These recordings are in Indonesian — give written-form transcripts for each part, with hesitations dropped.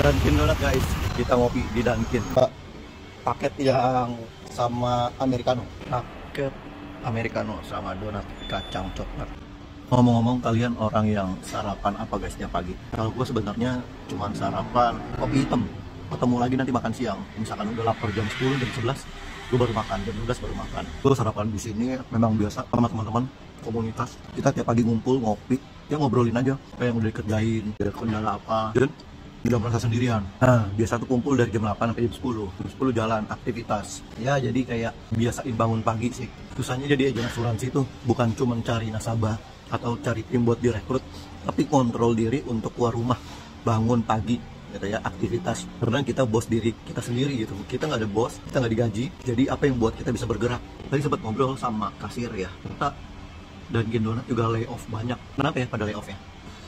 Dunkin Donut guys, kita ngopi di Dunkin. Paket yang sama americano. Paket americano sama donat kacang coklat. Ngomong-ngomong, kalian orang yang sarapan apa guys tiap pagi? Kalau gue sebenarnya cuma sarapan kopi hitam. Ketemu lagi nanti makan siang. Misalkan udah lapar jam 10, jam 11, gue baru makan, jam 12 baru makan. Gue sarapan di sini memang biasa sama teman-teman komunitas. Kita tiap pagi ngumpul ngopi, ya ngobrolin aja apa yang udah dikerjain, ada kendala apa, dan tidak merasa sendirian. Nah, biasa tuh kumpul dari jam 8 sampai jam 10. Jam 10 jalan aktivitas. Ya, jadi kayak biasain bangun pagi sih. Susahnya jadi agen asuransi tuh bukan cuma cari nasabah atau cari tim buat direkrut, tapi kontrol diri untuk keluar rumah, bangun pagi gitu ya, aktivitas. Karena kita bos diri kita sendiri gitu. Kita nggak ada bos, kita nggak digaji. Jadi apa yang buat kita bisa bergerak? Tadi sempat ngobrol sama kasir ya. Kita Dunkin Donut juga layoff banyak. Kenapa ya pada layoff ya?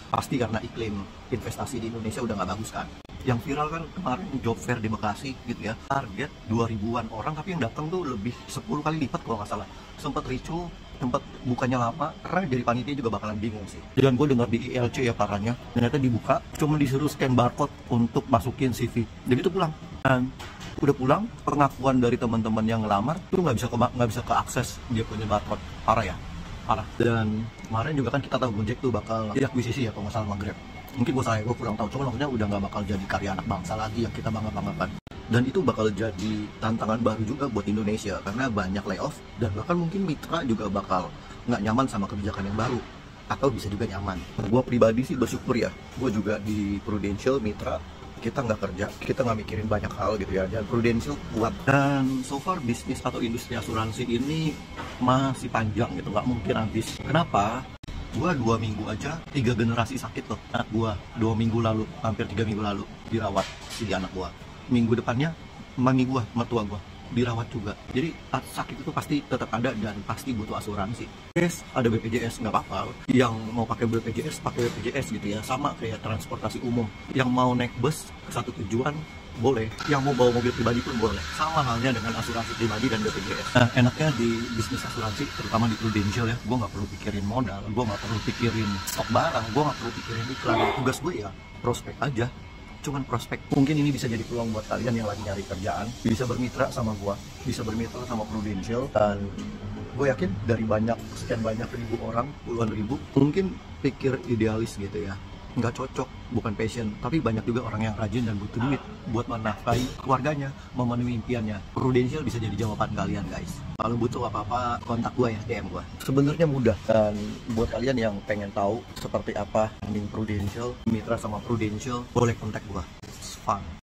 Pasti karena iklim investasi di Indonesia udah nggak bagus kan. Yang viral kan kemarin job fair di Bekasi gitu ya, target 2000-an orang, tapi yang datang tuh lebih 10 kali lipat kalau nggak salah. Sempat ricu, sempat bukanya lama, karena jadi panitia juga bakalan bingung sih. Dan gue dengar di ILC ya parahnya, ternyata dibuka cuma disuruh scan barcode untuk masukin CV, jadi itu pulang. Dan udah pulang, pengakuan dari teman-teman yang ngelamar tuh nggak bisa ke akses dia punya barcode. Parah ya, parah. Dan kemarin juga kan kita tahu Gojek tuh bakal diakuisisi ya kalau nggak salah sama Grab. Mungkin gue kurang tahu, cuma maksudnya udah nggak bakal jadi karya anak bangsa lagi yang kita bangga-banggakan. Dan itu bakal jadi tantangan baru juga buat Indonesia, karena banyak layoff, dan bahkan mungkin mitra juga bakal nggak nyaman sama kebijakan yang baru, atau bisa juga nyaman. Gue pribadi sih bersyukur ya, gue juga di Prudential mitra, kita nggak kerja, kita nggak mikirin banyak hal gitu ya, dan Prudential kuat. Dan so far bisnis atau industri asuransi ini masih panjang gitu, nggak mungkin habis. Kenapa? Gua 2 minggu aja 3 generasi sakit loh. Anak gua 2 minggu lalu, hampir 3 minggu lalu dirawat si anak gua. Minggu depannya mami gua, mertua gua dirawat juga. Jadi sakit itu pasti tetap ada dan pasti butuh asuransi. Yes, ada BPJS nggak apa-apa. Yang mau pakai BPJS gitu ya. Sama kayak transportasi umum. Yang mau naik bus ke satu tujuan boleh, yang mau bawa mobil pribadi pun boleh. Sama halnya dengan asuransi pribadi dan BPJS. Nah, enaknya di bisnis asuransi, terutama di Prudential ya, gue nggak perlu pikirin modal, gue nggak perlu pikirin stok barang, gue nggak perlu pikirin iklan. Tugas gue ya prospek aja, cuman prospek. Mungkin ini bisa jadi peluang buat kalian yang lagi nyari kerjaan, bisa bermitra sama gue, bisa bermitra sama Prudential. Dan gue yakin dari sekian banyak ribu orang, puluhan ribu, mungkin pikir idealis gitu ya, nggak cocok, bukan passion, tapi banyak juga orang yang rajin dan butuh duit buat menafkahi keluarganya, memenuhi impiannya. Prudential bisa jadi jawaban kalian guys. Kalau butuh apa-apa, kontak gue ya, DM gue. Sebenarnya mudah, dan buat kalian yang pengen tahu seperti apa mending Prudential, mitra sama Prudential, boleh kontak gue. It's fun.